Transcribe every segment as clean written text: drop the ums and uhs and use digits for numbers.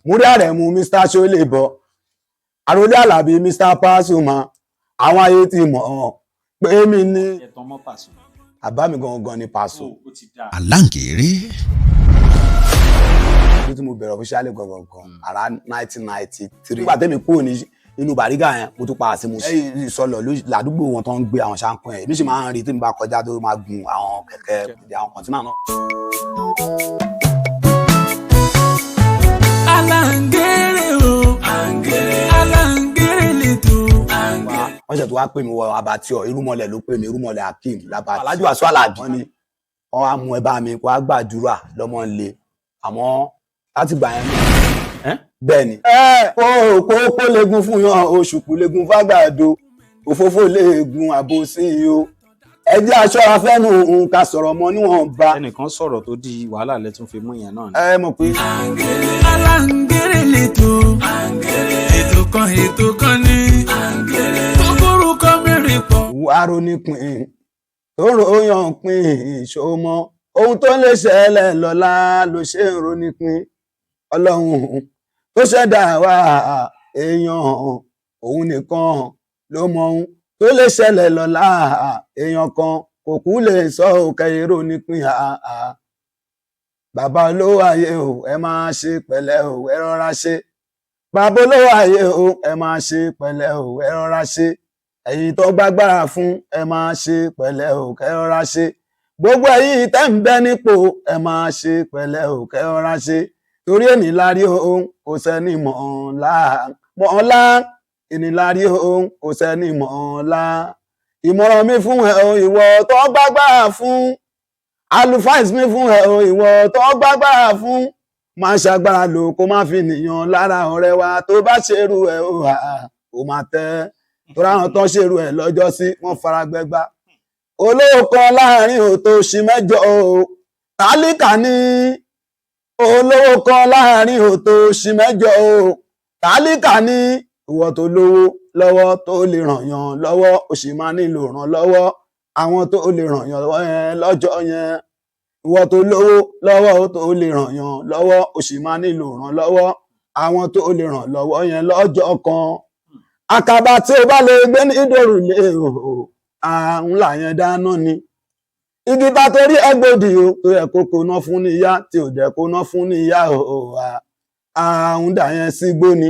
Múrí Àrẹ̀mú Mr. Ṣólébọ̀ Àròlé Àlàbí Mr. Pasuma àwọn ayé ti mọ̀ ọ́n pé mi ní àbá mi gangan ni Paso. Aláǹgèrè. Bí tí mo bẹ̀rẹ̀ officially gangan around 1993. Nígbà tẹ́mi kúrò ní inú Bàrígà yẹn mo tún padà sí mo sọlọ ládùúgbò wọn tó ń gbé àwọn ṣàǹpọ̀n yẹn bí sì máa ń rí tí mo bá kọjá tó máa gun àwọn kẹ̀kẹ́ ìdí àwọn kọ̀ǹtínà náà. Aláǹgèrè o Aláǹgèrè lètò. Wọ́n ṣètò wá pè mí wọ Abattoir Irúmọlẹ̀ ló pè mí Irúmọlẹ̀ Hakeem lábàtì. Alhaji Wasiu Alabi wọ́n ní wọ́n á mú ẹ bá mi wá gbàdúrà lọ́mọ ńlẹ̀ àmọ́ láti gbà yẹn bẹ́ẹ̀ ni. Kó léegun fún yan oṣù kú léegun fágbàdo òfófó léegun àbòsí o ẹ jẹ́ aṣọ́ra fẹ́nu òun ká sọ̀rọ̀ mọ́ níwọ̀n bá. Ẹnìkan sọ̀rọ̀ tó di wàhálà lẹ́tún fi mú yẹn náà ni. Ẹ mọ̀ pé. Aláǹgèrè lètò ètò kan ní kúkúrú kan mẹ́rin pọ̀. Wàrò nípìn tó ròyàn pin ìṣòmọ ohun tó lè ṣẹlẹ̀ lọ́la ló ṣe ń ronípin Ọlọ́run tó ṣẹ̀dá wa èèyàn òun nìkan ló mọ ohun tó lè ṣẹlẹ̀ lọ́la èèyàn kan kò kú lè sọ òkè ìronípin bàbá olówó ayé o ẹ máa ṣe pẹ̀lẹ́ o ẹ rọra ṣe bàbá olówó ayé o ẹ máa ṣe pẹ̀lẹ́ o ẹ rọra ṣe ẹ̀yin tó gbàgbára fún ẹ máa ṣe pẹ̀lẹ́ o kẹ́ rọra ṣe gbogbo ẹ̀yin tẹ́ ń bẹ nípò ẹ máa ṣe pẹ̀lẹ́ o kẹ́ rọra ṣe torí èní lárí ohun kò sẹ́ni mọ̀ ọ́nlá èní lárí ohun kò sẹ́ni mọ̀ ọ́nlá ìmọ̀ràn mi fún ẹ o ìwọ tó gbàgbára fún advice mi fún ẹ o ìwọ tó gbàgbára fún máa ṣàgbára lò kó má fi nìyàn lára ọ̀rẹ́ wa tó bá ṣerú ẹ o máa tẹ́ torí àwọn tó ń ṣèrú ẹ̀ lọ́jọ́ sí wọ́n fara gbẹgbá olówó kan láàrin òtòṣì mẹ́jọ o tálíkà ní olówó kan láàrin òtòṣì mẹ́jọ o tálíkà ní ìwọ tó lówó lọ́wọ́ tó lè ràn yàn lọ́wọ́ ó sì máa nílò ràn lọ́wọ́ àwọn tó lè ràn yàn lọ́wọ́ yẹn lọ́jọ́ yẹn ìwọ tó lówó lọ́wọ́ tó lè ràn yàn lọ́wọ́ ó sì máa nílò ràn lọ́wọ́ àwọn tó lè ràn lọ́wọ́ yẹn lọ́jọ́ kan àkàbà tí ó bá lè gbé ní ìdòrùlé àrùn làyẹn dáná ni igi bá torí ẹgbòdì o tó yẹ kó kóná fún níyà tí ò jẹ́ kóná fún níyà àrùn dà yẹn sígbó ni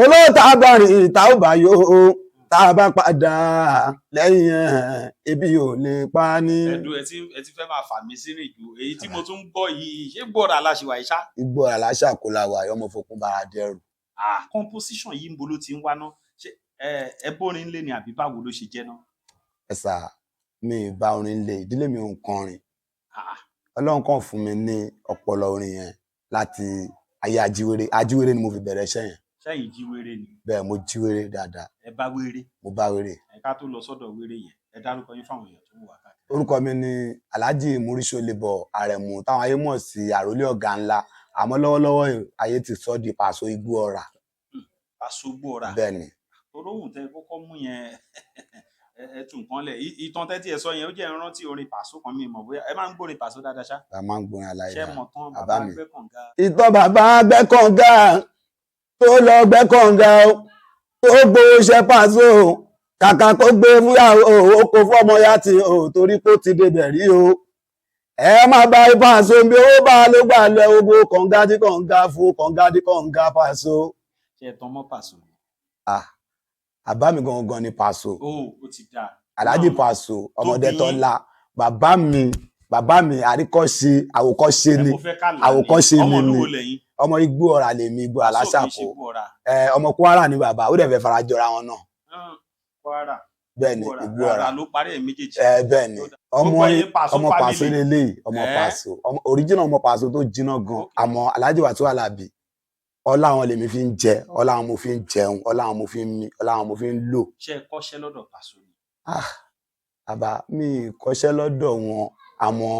olóòtú abárin ìta ò bá yó o tá a bá padà lẹ́yìn ebi ò lè pa ní. ẹdùn ẹ ti fẹ́ máa fà mí sínú ìjò èyí tí mo tún ń gbọ́ yìí ṣé gbọ́ra aláṣìwà ìṣá. ìgbọ́ra aláṣà kò la wà ọmọ fòkun bára dẹrù. Composition yìí ń bo ló ti ń wá ná ẹ bórin lé ni àbí báwo ló ṣe jẹ́ náà. ẹ sà mi ì bá orin lé ìdílé mi ò ń kọrin Ọlọ́run kàn fún mi ní ọpọlọ orin yẹn láti ayé ajíwèrè ni mo fi bẹ̀rẹ̀ iṣẹ́ yẹn. sẹ́yìn jíwèrè ni. bẹ́ẹ̀ mo jíwèrè dáadáa. ẹ bá wèrè. mo bá wèrè. ẹ ká tó lọ sọ́dọ̀ wèrè yẹn ẹ dárúkọ yín fáwọn èèyàn tó ń wà káàkiri. orúkọ mi ni Alhaji Múrí Ṣólébọ̀ Àrẹ̀mú táwọn ayé mọ̀ sí àròlé ọ̀gá ńlá àmọ́ lọ́wọ́lọ́wọ́ ayé ti sọ di Paso Igbó Ọ̀rà. Paso Igbó Ọ̀rà. bẹ́ẹ̀ ni. toróhùn tẹ kọ́kọ́ mú yẹn ẹ tún nǹkan lẹ̀ ìtàn tẹ́tí ẹ sọ yẹn ó jẹ́ ìrántí orin Paso kan mi mọ̀ bóyá ẹ máa ń gbórin Paso dáadáa ṣá. a máa ń gbórin aláìlá ṣé mọ̀ tán bàbá gbẹ́kànga. ìtàn bàbá gbẹ́kànga tó lọ gbẹ́kànga tó gbowó iṣẹ́ Paso kàkà kó gbé fúyàwó ó kó fọ́mọ yá ti torí kó ti débẹ̀ rí o ẹ má bá Paso bí ó bá ló gbà lẹ ogbó kànga tí kànga fún kànga tí kànga Paso. ṣé ẹ tán mọ́ Paso. àbá mi gangan ni Paso. ó ti dáa. Alhaji Paso ọmọdé tọ́lá bàbá mi àríkọ́ṣe àwòkọ́ṣe ni ọmọ Igbó Ọ̀rà lèmi Igbó aláṣàkó ọmọ Kwara ni bàbá ó dẹ̀ fẹ́ fara jọra wọn náà. Kwara bẹ́ẹ̀ni Igbó Ọ̀rà ló parí ẹ̀ méjèèjì. bẹ́ẹ̀ni ọmọ Paso lélẹ́yìí ọmọ Paso original ọmọ Paso tó jiná gan àmọ́ Alhaji Wasiu Alabi ọlá àwọn lèmi fi ń jẹ ọlá àwọn mo fi ń jẹun ọlá àwọn mo fi ń mí ọlá àwọn mo fi ń lò. ṣé ẹ kọ́ṣẹ́ lọ́dọ̀ Paso ni. àbá mi kọ́ṣẹ́ lọ́dọ̀ wọn àmọ́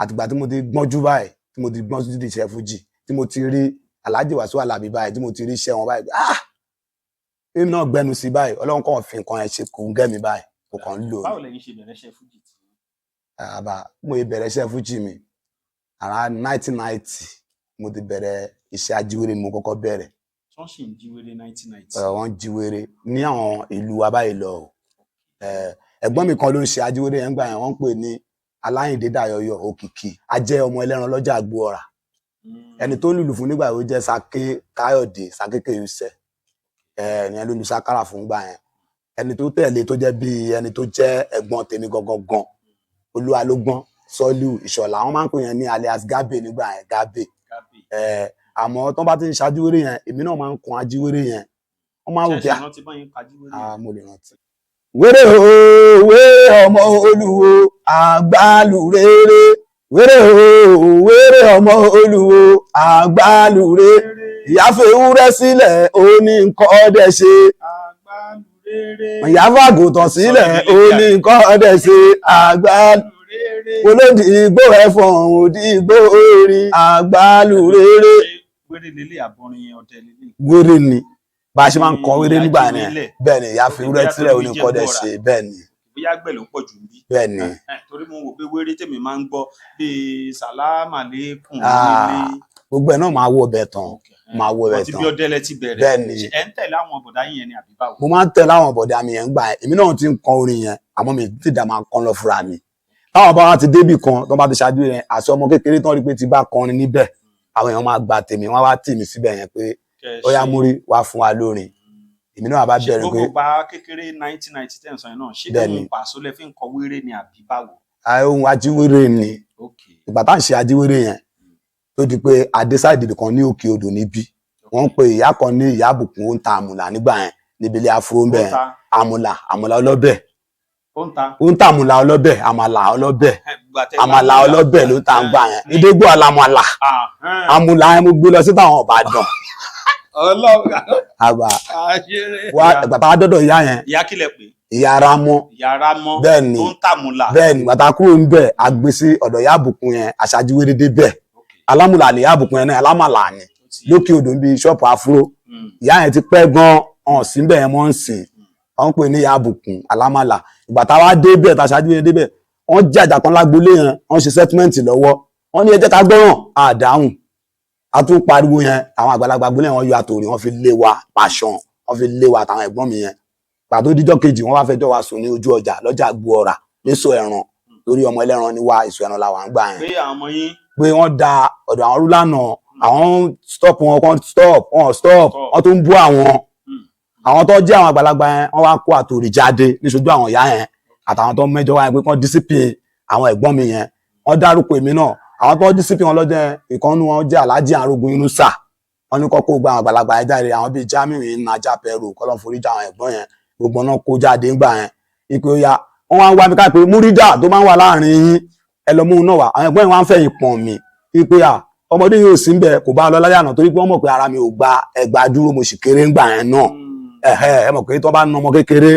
àtìgbà tí mo ti gbọ́njú báyìí tí mo ti gbọ́njú di iṣẹ́ fújì tí mo ti rí Alhaji Wasiu Alabi báyìí tí mo ti rí iṣẹ́ wọn báyìí èmi náà gbẹnu sí báyìí Ọlọ́run kàn fi nǹkan ẹ̀ ṣe kò ń gẹ́ mi báyìí kò kàn ń lò. báwo lẹ̀yin ṣe bẹ̀rẹ̀ iṣẹ́ fújì tí. àbá mo bẹ̀rẹ̀ iṣẹ́ fújì mi around 1990 mo ti bẹ̀rẹ̀ iṣẹ́ ajíwèrè ni mo kọ́kọ́ bẹ̀rẹ̀. wọ́n sì ń jíwèrè 1990. Wọ́n jíwèrè ní àwọn ìlú abáyé lọ o. Ẹ̀gbọ́n mi kan ló ń ṣe ajíwèrè yẹn gbà yẹn, wọ́n ń pè ní Aláyìndé Dayọ̀yọ̀ Òkìkí. A jẹ́ ọmọ ẹlẹ́ran lọ́jà Àgbòọ̀rà. Ẹni tó lùlù fún nígbà yẹn ó jẹ́ Sake Káyọ̀dé Sakéké Yusẹ. Ìyẹn ló lu sákàrà fún gbà yẹn. Ẹni tó tẹ̀lé tó jẹ́ bí ẹni tó jẹ́ ẹ̀gbọ́n tèmi gangan Olúwalógbọ́n Sọ́líù Ìṣọ̀lá, wọ́n máa ń pè yẹn ní alias Gabe nígbà yẹn, Gabe. Àmọ́ tó bá ti ń ṣajíwèrè yẹn, èmi náà máa ń kun ajíwèrè yẹn. Wọ́n máa ń wò kí mo lè rántí. Wéré o wéré ọmọ Olúwo àgbálù rere. Wéré o wéré ọmọ Olúwo àgbálù rere. Ìyá fewúrẹ́ sílẹ̀ ó ní nǹkan ọdẹ ṣe. Ìyá fàgùntàn sílẹ̀ ó ní nǹkan ọdẹ ṣe. Àgbálù olódì igbó ẹ̀fọ̀n òdì igbó orin àgbálù rere. Wéré lélẹ̀ àbọ̀rin ọdẹ lélẹ̀. Wéré ni bá a ṣe máa ń kọ wéré nígbà yẹn. Bẹ́ẹ̀ ni ìyá fewúrẹ́ sílẹ̀ ó ní nǹkan ọdẹ ṣe. Bẹ́ẹ̀ ni. Bóyá àgbẹ̀ ló pọ̀ jù níbí. Bẹ́ẹ̀ ni. Torí mo wò pé wéré tèmi máa ń gbọ́ bíi sàlámà lẹ́kùn nílé. Gbogbo ẹ̀ náà máa wọ ọbẹ̀ tán. Máa wọ ọbẹ̀ tán. Ọtí bí ọdẹlẹ ti bẹ̀rẹ̀. Bẹ́ẹ̀ ni. Ẹ ń tẹ̀lé àwọn bọ̀dá yín yẹn ni àbí báwo? Mo máa ń tẹ̀lé àwọn bọ̀dá mi yẹn gbà yẹn. Èmi náà ti ń kọ orin yẹn àmọ́ mi ti dà máa kọ́ lọ fúnra mi. Táwọn bá wá ti débì kan tó bá ti ṣáájú yẹn àti ọmọ kékeré tán rí pé ti bá kọrin níbẹ̀ àwọn èèyàn máa gba tèmi, wọ́n wá tì mí síbẹ̀ yẹn pé ó yá Múrí wá fún wa lórin. Èmi náà bá bẹ̀rẹ̀ pé gbogbo gba kékeré 1990 10 sọ yẹn náà ṣé ohun Pàṣọ lẹ fi ń kọ wéré ni àbí báwo? Ohun ajíwèrè ni. Ìgbà tá à ń ṣe ajíwèrè yẹn tó di pé adésáìdì kan ní Òkè Odò níbí, wọ́n ń pe ìyá kan ní Ìyá Àbùkún ó ń ta àmùlà nígbà yẹn níbi ilé afro ń bẹ̀ àmùlà ọlọ́bẹ̀. Ó ń ta àmùlà ọlọ́bẹ̀, àmàlà ọlọ́bẹ̀, àmàlà ọlọ́bẹ̀ ló ta ń gbà yẹn. Ìdégbò alamọ̀là àmùlà yẹn mo gbé lọ sí táwọn Ìbàdàn. Àgbà bàbá dọ́dọ̀ ìyá yẹn. Ìyá kílẹ̀ pé? Ìyá Rámọ́. Ìyá Rámọ́. Bẹ́ẹ̀ni. Tó ń tàmùlà. Bẹ́ẹ̀ni bàtà kúrò ń bẹ̀ àgbé sí ọ̀dọ̀ Ìyá Àbùkún yẹn aṣáájúwéré dé bẹ̀. Alámùlà ni Ìyá Àbùkún yẹn náà alámàlà ni lókè odò ń bi ṣọ́ọ̀pù afro. Ìyá yẹn ti pẹ́ gan-an ọ̀hún sí bẹ́ẹ̀ yẹn mọ́ ń sìn. Wọ́n ń pè ní Ìyá Àbùkún alámàlà. Ìgbà tá a wá dé bẹ̀ tá a ṣáájúwéré dé bẹ̀ wọ́n jẹ́ àjà kan lágbolé yẹn wọ́n ṣe sẹ́tímẹ́ǹtì lọ́wọ́. Wọ́n ní ẹ jẹ́ ká gbọ́ràn àdáhùn. A tún pariwo yẹn àwọn àgbàlagbà gbólé wọn yọ àtòrí wọn fi lé wa pàṣán wọn fi lé wa àtàwọn ẹ̀gbọ́n mi yẹn. Pàtó díjọ́ kejì wọ́n wá fẹjọ́ wa sùn ní ojú ọjà lọ́jà Àgbòọ̀rà níṣó ẹran lórí ọmọ ẹlẹ́ran ní wa ìṣó ẹran làwọn àgbà yẹn. Pé àwọn ọmọ yín. Pé wọ́n da ọ̀dọ̀ àwọn rúlànà àwọn stop wọn kan stop wọ́n tó ń bú àwọn tó jẹ́ àwọn àgbàlagbà yẹn wọ́n wá kó àtòrí jáde níṣojú àwọn ìyá yẹn àtàwọn tó mẹ́jọ wá yẹn pé kán discipline àwọn ẹ̀gbọ́n mi yẹn. Wọ́n dárúkọ èmi náà àwọn tó discipline wọn lọ́jọ́ ìkànnì wọn jẹ́ Alhaji Arógun Yunusa. Wọ́n ní kọ́kọ́ gba àwọn àgbàlagbà yẹn jáde àwọn bíi Jamiu Naja Peru kọ́lọ́n foríjà àwọn ẹ̀gbọ́n yẹn gbogbo náà kó jáde ńgbà yẹn. Ipò ya wọ́n wá ń wá mi káàkiri Múrídà tó máa ń wà láàrin yín ẹ lọ mú un náà wá àwọn ẹ̀gbọ́n yẹn wá ń fẹ̀yìn pọ̀n mi. Ipò ya ọmọdé yóò sí ń bẹ kò bá lọ láyà náà torí pé wọ́n mọ̀ pé ara mi ò gba ẹgbà dúró mo sì kéré ńgbà yẹn náà. Ẹ mọ̀ pé tó bá ná ọmọ kékeré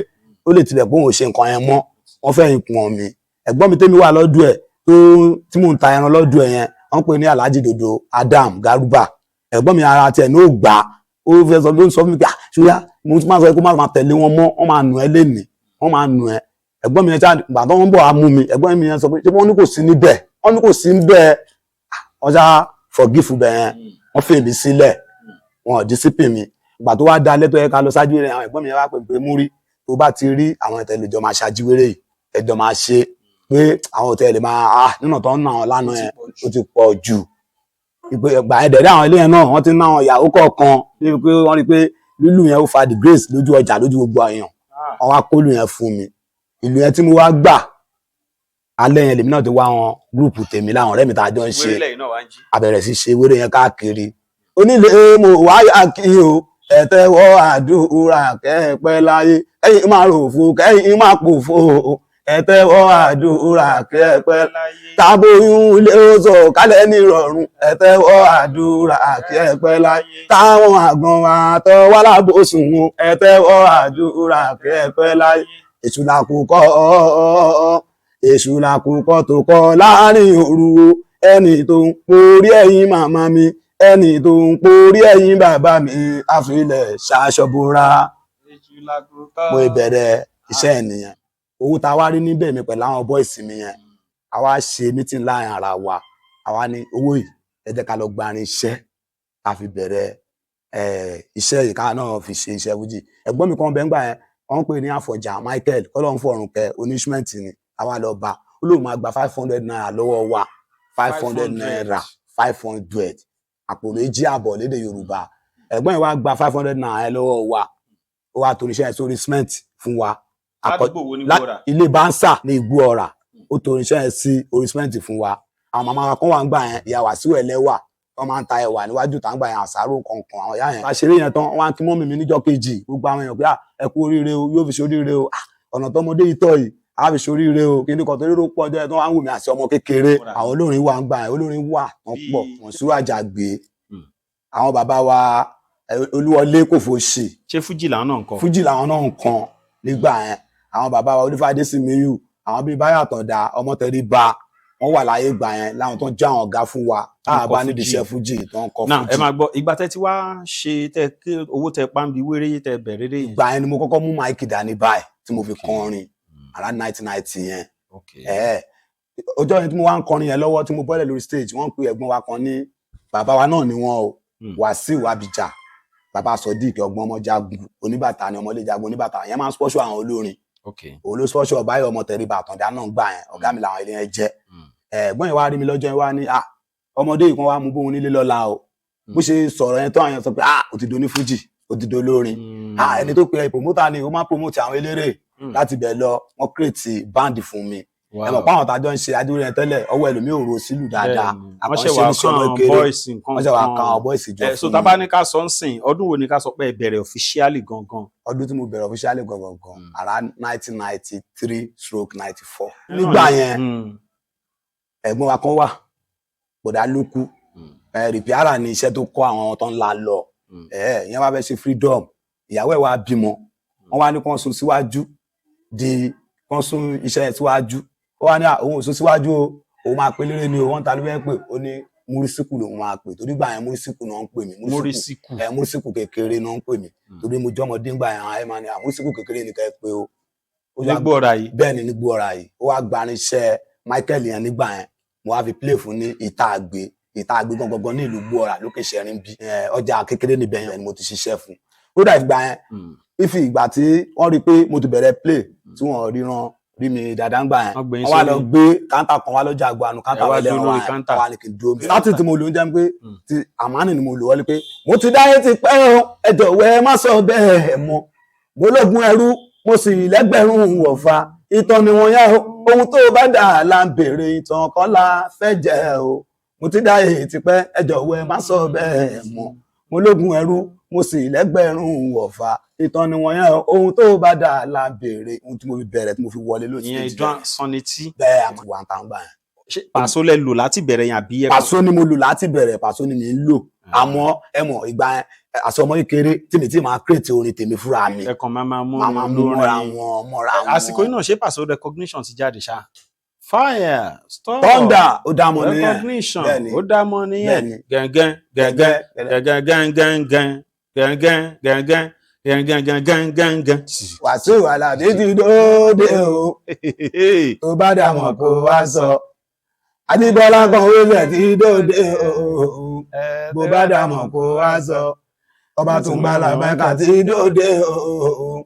ó lè tilẹ̀ pé òun ò ṣe nǹkan yẹn mọ́ wọ́n fẹ̀yìn pọ̀n mi. Ẹ̀gbọ́n mi tẹ́mi wà lọ́dún ẹ̀ tí mò ń ta ẹran lọ́dún ẹ̀ yẹn wọ́n pè ní Alhaji Dodo Adam Garuba. Ẹ̀gbọ́n mi ara tiẹ̀ ní ò gbà ó fẹ́ sọ ló ń sọ fún mi pé ṣúyá mo tún máa sọ pé kó má máa tẹ̀lé wọn mọ́ wọ́n máa nù ẹ́ lénìí wọ́n máa nù ẹ́. Ẹ̀gbọ́n mi yẹn ṣáà ìgbà tó ń bọ̀ wá mú mi ẹ̀gbọ́n mi yẹn sọ pé ṣé wọ́n ní kò sí níbẹ̀ wọ́n ní kò sí níbẹ̀ wọ́n ṣá forgive bẹ̀ yẹn wọ́n fè mí sílẹ̀ wọn ò discipline mi. Ìgbà tó wá da lẹ́tọ̀ yẹn ká lọ ṣáájú rẹ̀ àwọn ẹ̀gbọ́n mi yẹn wá pè pé Múrí tó bá ti rí àwọn ìtẹ̀lẹ́jọ́ máa ṣáájúwéré yìí ẹjọ́ máa ṣe pé àwọn òtẹ́ẹ̀lì máa nínú tó ń ná àwọn lánàá yẹn ó ti pọ̀ jù. Ìgbà ẹ̀dẹ̀rẹ́ àwọn ilé yẹn náà wọ́n ti ná àwọn ìyàwó kọ̀ọ̀kan níbi pé wọ́n rí pé lílù yẹn ó fa disgrace lójú ọjà lójú gbogbo èèyàn wọ́n wá kólù yẹn fún mi. Ìlú yẹn tí mo wá gbà alẹ́ yẹn lèmi náà ti wá wọn gúrùpù tèmi láwọn ọ̀rẹ́ mi tá a jọ ń ṣe àbẹ̀rẹ̀ sí ṣe wéré yẹn káàkiri. Onílé mo wáyà kí o ẹ tẹ́wọ́ àdúrà kẹ́ẹ̀pẹ́ láyé kẹ́yìn máa rò fún kẹ́yìn máa pò fún ẹ tẹ́wọ́ àdúrà kẹ́ẹ̀pẹ́ láyé tábóyún ilé oṣù kálẹ̀ nírọ̀rùn ẹ tẹ́wọ́ àdúrà kẹ́ẹ̀pẹ́ láyé táwọn àgbọn àtọ wà lábòsùn ẹ tẹ́wọ́ àdúrà kẹ́ẹ̀pẹ́ láyé èṣù làkùkọ tó kọ láàrin òru ẹni tó ń porí ẹ̀yìn màmá mi ẹni tó ń porí ẹ̀yìn bàbá mi àfilẹ̀ ṣaṣọbúra. Mo ìbẹ̀rẹ̀ iṣẹ́ ènìyàn owó tá a wá rí níbẹ̀ mi pẹ̀lú àwọn bọ́ìsì mi yẹn a wá ṣe mítìn láàrin ara wa àwa ní owó yìí ẹ jẹ́ ká lọ gbarin iṣẹ́ la fi bẹ̀rẹ̀ iṣẹ́ yìí ká náà fi ṣe iṣẹ́ fújì. Ẹ̀gbọ́n mi kan bẹ́ẹ̀ ńgbà yẹn wọ́n pè ní Àfọ̀njá Michael kọ́lọ́run fọ̀run kẹ́ oníṣmẹ́ǹtì ni àwa lọ bá ó lóun máa gba 500 naira lọ́wọ́ wa 500 naira 500 àpò méjì àbọ̀ lédè Yorùbá. Ẹ̀gbọ́n yẹn wá gba 500 naira yẹn lọ́wọ́ wa ó wá torí iṣẹ́ sórí cement fún wa. Ládùúgbò wo ní Igbó-Ọ̀rà? Ilé Bánsà ní Igbó-Ọ̀rà ó torí iṣẹ́ sí orí cement fún wa. Àwọn màmá wa kan wà ń gbà yẹn ìyá Wàsíù Ẹlẹ́wà wọ́n máa ń ta ẹ̀wà níwájú tá ń gbà yẹn àsáró kankan àwọn ìyá yẹn. Àṣeré yẹn tán wọ́n á kí mọ́mì mi níjọ́ kejì gbogbo àwọn èèyàn pé ẹ kú oríire o yóò fi ṣoríire o ọ̀nà tọmọdé yìí tọ̀ yìí á fi ṣoríire o kí ni kan tó rírò pọ̀ jẹ́ tó wá ń wù mí àti ọmọ kékeré. Àwọn olórin wà ń gbà yẹn olórin wà wọ́n pọ̀ Mọ̀súrù Àjàgbé àwọn bàbá wa Olúwọlé Kòfòṣì. Ṣé fújì làwọn náà ń kọ? Fújì làwọn náà ń kọ nígbà yẹn àwọn bàbá wa Olúfádé Símíyù àwọn bíi Báyọ̀ Àtàndá Ọmọtẹríba wọ́n wà láyé gbà yẹn láwọn tó ń jẹ́ àwọn ọ̀gá fún wa bá nídìí iṣẹ́ fújì tó ń kọ fújì. Náà ẹ máa gbọ́ ìgbà tẹ́ ti wá ṣe tẹ kí owó tẹ pàǹbì wéré tẹ bẹ̀rẹ̀ dé yẹn. Ìgbà yẹn ni mo kọ́kọ́ mú máìkì dání báyìí tí mo fi kọrin around 1990 yẹn. Ọjọ́ yẹn tí mo wá ń kọrin yẹn lọ́wọ́ tí mo bọ́lẹ̀ lórí stage wọ́n pe ẹ̀gbọ́n wa kan ní bàbá wa náà ni wọ́n o Wàsíù Abija bàbá Sodiq ọgbọ́n ọmọ jagun oníbàtà ni ọmọlé jagun oníbàtà yẹn máa ń spọ́ṣọ àwọn olórin òun ló spọ́ṣọ Báyọ̀ Ọmọtẹríba Àtàndá náà gbà yẹn ọ̀gá mi làwọn ilé yẹn jẹ́. Ẹ̀gbọ́n yẹn wá rí mi lọ́jọ́ yẹn wá ní ọmọdé yìí kan wá mú bóun nílé lọ́la o bó ṣe sọ̀rọ̀ yẹn tó àyàn sọ pé ó ti do ní fújì ó ti do lórin ẹni tó pe promoter ni ó máa promote àwọn eléré láti bẹ̀ lọ wọ́n create band fún mi ẹ mọ̀ pé àwọn tájọ́ ń ṣe adúrú yẹn tẹ́lẹ̀ ọwọ́ ẹlòmíì ò ro sílù dáadáa wọ́n ṣe wà kan boys jọ fún mi. So tá bá ní ká sọ ń sìn ọdún wo ni ká sọ pé ẹ bẹ̀rẹ̀ officially gangan? Ọdún tí mo bẹ̀rẹ̀ officially gangan around 1993/94 nígbà yẹn ẹ̀gbọ́n wa kan wà bọ̀dá Lókù rìpíárà ní iṣẹ́ tó kọ́ àwọn tó ń la lọ ìyẹn wá fẹ́ ṣe freedom ìyàwó ẹ̀ wá bímọ wọ́n wá ní kán sún síwájú di kán sún iṣẹ́ ẹ̀ síwájú ó wá ní òun ò sún síwájú o òun máa pè lérè ni o wọ́n ta ló fẹ́ pè ó ní Múrísíkù lòun máa pè torí gbà yẹn Múrísíkù náà ń pè mí Múrísíkù kékeré náà ń pè mí torí mo jọmọdé ńgbà yẹn ẹ máa ní Múrísíkù kékeré nìkan ẹ pé o. Nígbó-Ọ̀rà yìí bẹ́ẹ̀ ni Nígbó-Ọ̀rà yìí ó wá gbarinṣẹ́ Michael yẹn nígbà yẹn mo wá fi play fún ní Ìta Àgbé gangan ní ìlú Igbó-Ọ̀rà lókè Ṣẹ̀rin bí ọjà kékeré níbẹ̀ yẹn ni mo ti ṣiṣẹ́ fún ó dà ìgbà yẹn ìgbà tí wọ́n rí pé mo ti bẹ̀rẹ̀ play tí wọ́n rí mi dáadáa ń gbà yẹn wọ́n wá lọ gbé káńtà kan wá lọ́jà àgbàánu káńtà wà lẹ́wọ̀n wá ní kí n dúró mi láti tí mo lò ń jẹ́ pé ti àmánì ni mo lò wọlé pé mo ti dáyé ti pẹ́ o ẹ jọ̀wọ́ ẹ má sọ bẹ́ẹ̀ mọ́ mo lógun ẹrú mo sì lẹ́gbẹ̀rún wọ̀fà ìtàn ni wọ́n yá ohun tó bá dà là ń béèrè ìtàn kan la fẹ́ jẹ́ o mo ti dáyé ti pẹ́ ẹ jọ̀wọ́ ẹ má sọ bẹ́ẹ̀ mọ́ mo lógun ẹrú mo sì lẹ́gbẹ̀rún wọ̀fà ìtàn ni wọ́n yẹn ohun tó bá dà la béèrè ohun tí mo fi bẹ̀rẹ̀ tí mo fi wọlé lónìí. ìyẹn ìdán sanití. bẹ́ẹ̀ àmọ́ wà ń tàn gbà yẹn. ṣé Pàṣọ lẹ lò láti bẹ̀rẹ̀ yẹn àbí ẹ. Pàṣọ ni mo lò láti bẹ̀rẹ̀ Pàṣọ ni mi ń lò àmọ́ ẹ mọ̀ ìgbà yẹn àṣọ ọmọ kékeré tí mi ti máa create orin tèmi fúnra mi. ẹ kàn máa mú mọ́ra wọn. àsìkò yìí náà ṣé Pàṣọ recognition ti jáde ṣá. Fire, stop, thunder, ó dá mọ nìyẹn. Recognition, ó dá mọ nìyẹn. Gẹ̀ngẹ̀n, gẹ̀ngẹ̀n, gẹ̀ngẹ̀n, gẹ̀ngẹ̀n, gẹ̀ngẹ̀n, gẹ̀ngẹ̀n, gẹ̀ngẹ̀n, gẹ̀ngẹ̀n, gẹ̀ngẹ̀n. Wàsíù Àlàbí ti dóde o, tó bá dà mọ̀ kó wá sọ. Adébọ́lá kan wíwẹ̀ ti dóde o, bó bá dà mọ̀ kó wá sọ. Ọba tó ń bá làbẹ́ka ti dóde o,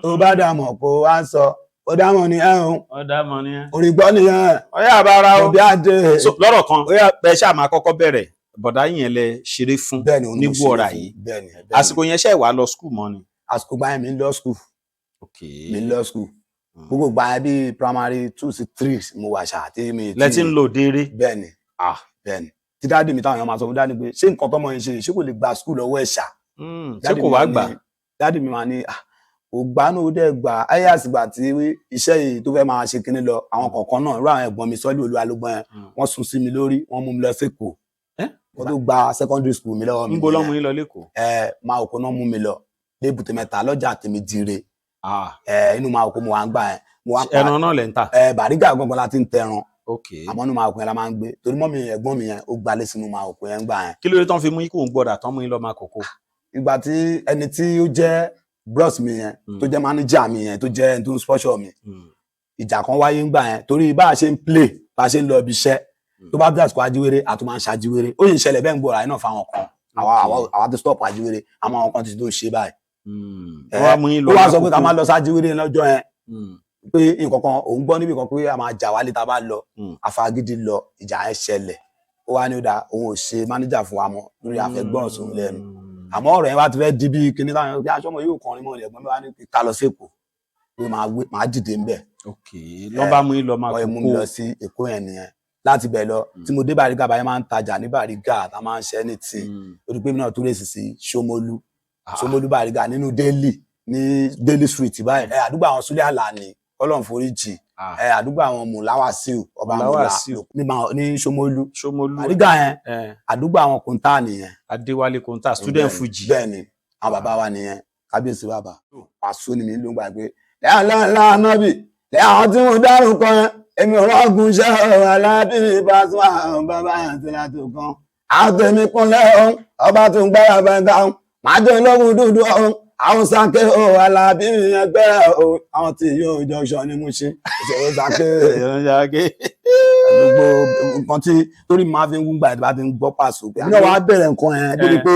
tó bá dà mọ̀ kó wá sọ. Ó dámọ̀ ní ẹ̀hún. Ó dámọ̀ ní ẹ̀. Orí gbọ́ nìyẹn. Ọyá àbára o. Òbí àdé. Lọ́rọ̀ kan, bẹ́ẹ̀ ṣáà máa kọ́kọ́ bẹ̀rẹ̀. Bọ̀dá yẹn lẹ ṣeré fún Nígbó-Ọ̀rà yìí. Àsìkò yẹn ṣe wà lọ skul mọ́ ni. Àsìkò gbà yẹn mi ń lọ skul. Mi ń lọ skul. Gbogbo gbà yẹn bíi primary 2 sí 3 mo wà ṣáà tí mi. Lẹ́tí ń lò dééré. Bẹ́ẹ̀ni. Bẹ́ẹ̀ni. Tí dáàdì mi táwọn èèyàn máa sọ fún dáàdì pé ṣé nǹkan tọ́mọ yẹn ṣe kò lè gba skul lọ́wọ́ ẹ̀ ṣá. Ṣé kò wá gbà? Dáàdì mi máa ní ògbánú ó dẹ̀ gbà ayé àsìgbà tí iṣẹ́ yìí tó fẹ́ máa ṣe kinní lọ àwọn kọ̀ọ̀kan náà irú àwọn ẹ̀gbọ́n mi Sọ́lé Olúwalógbọ́n yẹn wọ́n sún sí mi lórí wọ́n mú mi lọ sékòó wọ́n tó gba secondary school mi lọ́wọ́ mi. Níbo ló mú yín lọ lẹ́kọ̀ọ́? Máa òkú náà mú mi lọ lébùté Mẹ́ta lọ́jà tèmi dire inú máa òkú mo wà ń gbà yẹn. Ẹran náà lẹ̀ ń tà? Bàrígà gangan la ti ń tẹran àmọ́ inú máa òkú yẹn la máa ń gbé torí mọ́ mi ẹ̀gbọ́n mi yẹn ó gbalé sínú máa òkú yẹn gbà yẹn. Kí ló dé tán fi mú yín kó ń gbọ́dà tán mú yín lọ máa kókó? Ìgbà tí ẹni tí ó jẹ́ bros mi yẹn tó jẹ́ manager mi yẹn tó jẹ́ ẹni tó ń sponsor mi ìjà kan wáyé ńgbà yẹn torí bá a ṣe ń play bá a ṣe ń lọ ibi iṣẹ́ tó bá bí àsìkò ajíwèrè a tún máa ń ṣàjíwèrè ó yìí ń ṣẹlẹ̀ bẹ́ẹ̀ ń gbọ́ra iná fáwọn kan àwa ti stop ajíwèrè àmọ́ àwọn kan ti tó ṣe báyìí. ó wá mú yín lọ ó wá sọ pé ká máa lọ sájíwèrè lọ́jọ́ yẹn pé nǹkan kan òun gbọ́ níbi kan pé a máa jà wálé tá a bá lọ àfagídí lọ ìjà yẹn ṣẹlẹ̀ ó wá ní ó dáa òun ò ṣe mánéjà fún wa mọ́ lórí àfẹ́gbọ́n sóun lẹ́nu àmọ́ ọ̀rọ̀ yẹn wá ti fẹ́ di bí kinní táwọn bí aṣọ́mọ yóò kọrin mọ́ ẹ̀gbọ́n mi wá ní ká lọ sí Èkó pé máa dìde ń bẹ̀. lọ́ba mú yín lọ máa kókó mú mi lọ sí Èkó yẹn nìyẹn láti bẹ̀ lọ tí mo dé Bàrígà báyẹn máa ń tajà ní Bàrígà tá a máa ń ṣe ní tí orí pé mi náà tó rèsì sí Ṣómólú Bàrígà nínú Daily Street báyìí àdúgbò àwọn Súlẹ̀ Àlàní Ọlọ́run foríjì àdúgbò àwọn Mùláwàsíù ọba Mùlá ní Ṣómólú Bàrígà yẹn àdúgbò àwọn Kòńtà nìyẹn Adéwálé Kòńtà student Fuji bẹ́ẹ̀ ni àwọn bàbá wa nìyẹn kábíyèsí bàbá Pàṣọ ni mi ló ń gbà pé lẹ́yìn anábì lẹ́yìn àwọn tí mo dárúkọ yẹn èmi ò rọ́gùn iṣẹ́ alábìrì Pasuma bàbá àti látò kan àwọn tèmi kúnlẹ̀ ọ̀hún ọba tó ń gbára bẹ́ńgá ọ̀hún máa jẹ́ ológun dúdú ọ̀hún àwọn sáké alábìrì ẹgbẹ́ àwọn tí yóò jọ ṣọ ní Mùṣín ìṣòro sáké gbogbo nǹkan tí torí máa fi ń gbà ìdíbà ti ń gbọ́ Pàṣọ pé àwọn wa bẹ̀rẹ̀ nǹkan yẹn débi pé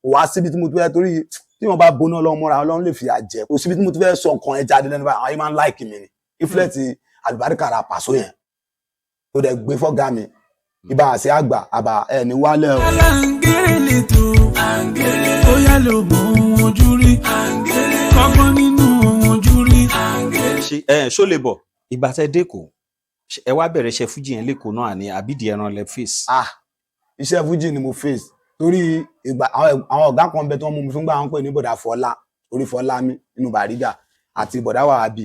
wàá síbi tí mo ti fẹ́ torí tí wọ́n bá boná lọ́wọ́ mọ́ra Ọlọ́run lè fi àjẹ́ kò síbi tí mo ti fẹ́ sọ nǹkan yẹn jáde lẹ́nu báyìí àwọn yìí máa ń láìkì mi ni ìfúlẹ̀tì àlùbáríkà ra Pàṣọ yẹn tó dẹ̀ gbé fọ́gá mi ibà àṣẹ àgbà àbà ẹ̀ ní wálẹ̀ o. Àǹgẹ̀rẹ̀ lè tó àǹgẹ̀rẹ̀ ó yá ló mọ ohun ojú rí àǹgẹ̀rẹ̀ kọ́gbọ́n nínú ohun ojú rí àǹgẹ̀rẹ̀. ṣó lè bọ̀ ìgbà tẹ́ dẹ́kọ̀ ẹ wá bẹ̀rẹ̀ iṣẹ́ fújì yẹn lẹ́kọ̀ọ́ náà ní àbídì ẹran lẹ fèsì. Iṣẹ́ fújì ni mo fèsì torí ìgbà àwọn ọ̀gá kan bẹ tí wọ́n mú mi fún gbà wọn pè ní bọ̀dà Fọlá orí Fọlámi nínú Bàrígà àti bọ̀dà Wàhábì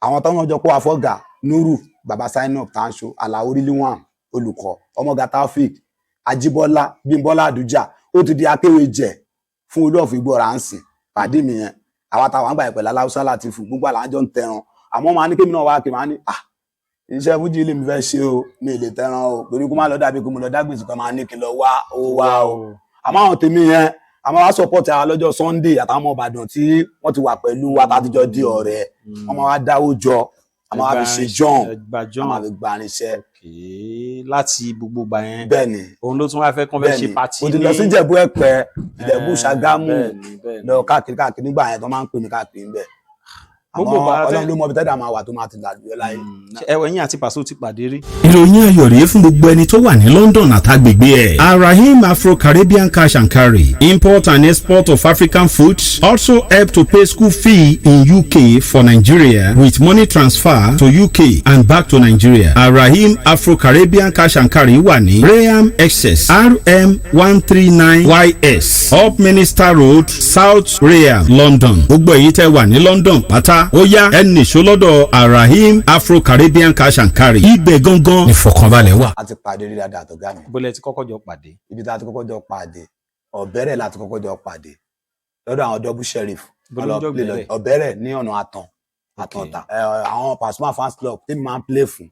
àwọn táwọn ọjọ́ kó àfọ́gà Nuru baba Zainab Tanṣo Àlàó Rilwan olùkọ́ ọmọọ̀gá Taofik Ajíbọ́lá Bímbọ́lá Àdújà ó ti di akéwèjẹ fún olóòfin Ìgbòrà ń sìn pàdé mi yẹn àwọn àtàwọn àgbà ìpẹ̀lẹ̀ aláwùsá láti fún gbogbo àlàájọ́ ń tẹran àmọ́ máa ní kémi náà wá kí máa ní iṣẹ́ fújì ilé mi fẹ́ ṣe o mi lè tẹran o torí kó má lọ dàbí kó mo lọ dágbèsè kan máa ní kí n lọ wá owó wá o àmọ́ àwọn tèmi yẹn àmọ́ wá sọpọ́tì àwọn lọ́jọ́ Sunday àtàwọn ọmọ Ìbàdàn tí wọ́n ti wà pẹ̀lú wa tàtijọ́ di ọ̀rẹ́ wọ́n máa wá dáwó jọ àmọ́ wá fi ṣe john àmọ́ àfi gbarinṣẹ́. láti gbogbo gbà yẹn bẹ́ẹ̀ ni òun ló tún wá fẹ́ kán fẹ́ ṣe pàtí ní. mo ti lọ sí Ìjẹ̀bú Ẹ̀pẹ́ Ìjẹ̀bú Ṣàgámù lọ káàkiri nígbà yẹn tó máa ń pè mí káàkiri ń bẹ̀. àmọ́ Ọlọ́run ló mọ ibi tẹ́dà máa wà tó máa ti làlùyọ láyé. ẹ̀yin àti Pàṣọ ti pàdé rí. ìròyìn ayọ̀ rèé fún gbogbo ẹni tó wà ní London àtàgbègbè ẹ̀. Arahim Afro-Caribbean Cash and Carry import and export of African foods also help to pay school fee in UK for Nigeria with money transfer to UK and back to Nigeria. Arahim Afro-Caribbean Cash and Carry wà ní Graham Excess RM 139YS Up Minister Road South Graham London. gbogbo èyí tẹ́ wà ní London pátá ó yá ẹnì ṣọlọ́dọ̀ Arahim Afro-Caribbean Cash and Carry ibẹ̀ gangan ìfọ̀kànbalẹ̀ wà. a ti pàdé rí dáadáa àtọ̀gá mi. bólẹ̀ ti kọ́kọ́ jọ pàdé. ibi tá a ti kọ́kọ́ jọ pàdé Ọ̀bẹ̀rẹ̀ láti kọ́kọ́ jọ pàdé lọ́dọ̀ àwọn double sheriff Ọ̀bẹ̀rẹ̀ ní ọ̀nà àtọ̀ntà àwọn Pasuma fans club tí mo máa ń play fún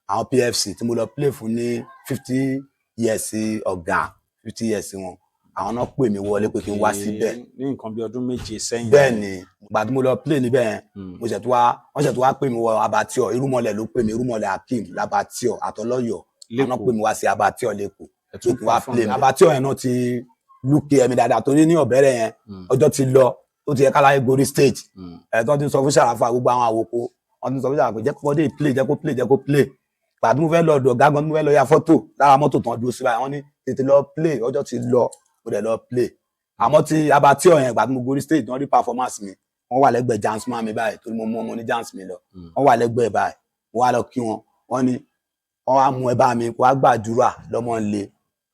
àwọn PFC tí mo lọ play fún ní 50 years ọ̀gá 50 years wọn àwọn náà pè mí wọlé pé kí n wá síbẹ̀. ní nǹkan bí ọdún méje sẹ́yìn. bẹ́ẹ̀ ni ìgbà tí mo lọ play níbẹ̀ yẹn wọ́n ṣètò wá pè mí wọ Abattoir Irúmọlẹ̀ ló pè mí Irúmọlẹ̀ Hakeem l'Abattoir àtọlọ́yọ̀ àwọn náà pè mí wá sí Abattoir lẹ́kọ̀ọ́ tó kí wá play mi. Abattoir yẹn náà ti lùkè ẹ̀mí dáadáa torí ní Ọ̀bẹ̀rẹ̀ yẹn ọjọ́ ti lọ ó ti yẹ káláyé gorí stage tó ti sọ fún Ṣàràfà gbogbo àwọn àwòkó wọ́n ti sọ fún Ṣàràfà jẹ́ kó dé play jẹ́ kó play pàdé mo fẹ́ lọ ọ̀dọ̀ gágan mo fẹ́ lọ ya fọ́tò lára mọ́tò tán dúró sí báyìí wọ́n ní tètè lọ play ọjọ́ ti lọ mo dẹ̀ lọ play àmọ́ ti Abattoir yẹn gbàdúgbò gorí stage wọ́n rí performance mi wọ́n wà lẹ́gbẹ̀ẹ́ Jansman mi báyìí torí mo mú ọmọ ní Jans mi lọ wọ́n wà lẹ́gbẹ̀ẹ́ báyìí mo wá lọ kí wọn wọ́n ní wọ́n wá mú ẹ bá mi kó wá gbàdúrà lọ́mọ nlé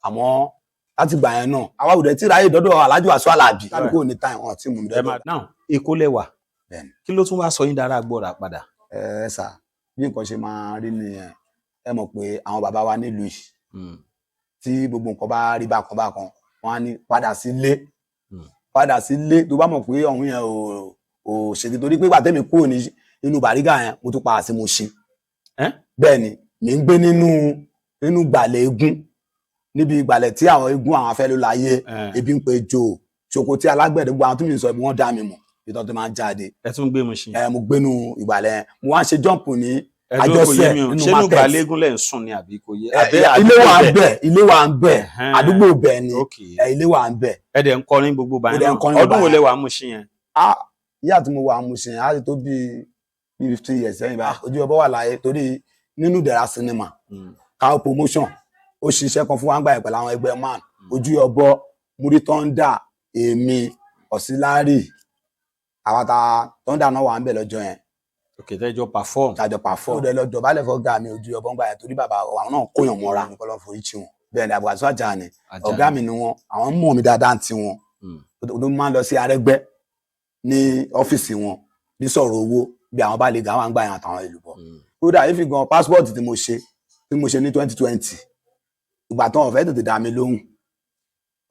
àmọ́ láti gbà yẹn náà àwa òde tí ráyè dọ́dọ̀ Alhaji Wasiu Alabi kálukú ní táì wọn tí mú mi dọ́dọ̀. náà Èkó lẹ́wà kí ló tún wá sọ yín dára gbọ́ra padà. ẹ sà bí nǹkan ṣe máa rí nìyẹn ẹ mọ̀ pé àwọn bàbá wa nílùú yìí tí gbogbo nǹkan bá rí bákan wọn á ní padà sílé tó bá mọ̀ pé ọ̀hún yẹn ò ṣètò torí pé gbàtẹ́mi kúrò nínú Bàrígà yẹn mo tún padà sí Mùṣín bẹ́ẹ̀ ni mi ń gbé nínú gbàlẹ̀ eégún níbi ìgbàlẹ̀ tí àwọn eégún àwọn afẹ́ ló láyé ebi ń pe jò ṣoko tí alágbẹ̀dẹ gbogbo àwọn tó mi sọ ibi wọ́n dá mi mọ̀ ìtọ́ tó máa ń jáde. ẹ tún gbé Mùṣín. mo gbénu ìgbàlẹ̀ mo wá ń ṣe jọ́ǹpù ní àjọṣe nínú ṣé nínú market. gbàlégún lẹ̀ ń sùn ni àbí kò yẹ. Ilé wa ń bẹ̀, ilé wa ń bẹ̀, àdúgbò bẹ̀ ni, Okay. ilé wa ń bẹ̀. ẹ dẹ̀ ń kọrin gbogbo báyìí Mo dẹ̀ ń náà kọrin ọdún wo báyìí. lẹ wà mú sí yẹn. Ìyá tí mo wà Mushin á ti tó bí 15 years sẹ́yìn báyìí. Ojú ọbọ wà láyé torí nínú Ìdẹ̀ra cinema káwọ́ promotion ó ṣiṣẹ́ kan fún wa ń gbà pẹ̀lú àwọn ẹgbẹ́ man. Ojú ọbọ Muri Thunder èmi Ọ̀sílárì àwọn ta Thunder náà wà ń bẹ̀ lọ́jọ́ yẹn. Okay, tẹ́jọ́ perform. Tàjọ perform. Ó dẹ̀ lọ dọ̀bálẹ̀ fọ́gá mi Ojú ọbọ ń gbà yẹn torí bàbá àwọn náà kóyàn mọ́ra nǹkan lọ́ forí tí wọn. Bẹ́ẹ̀ ni Àbùkátù Àjàní ọ̀gá mi ni wọn, àwọn mọ̀ mi dáadáa ti wọn. Ó máa ń lọ sí Arẹ́gbẹ́ ní ọ́fíìsì wọn ní sọ̀rọ̀ owó bí àwọn bá lè gà wọ́n gbà yàn àtàwọn ìlú bọ̀. Kódà ìfi gan passport tí mo ṣe ní 2020 ìgbà tán ọ̀fẹ́ tètè dá mi lóhùn.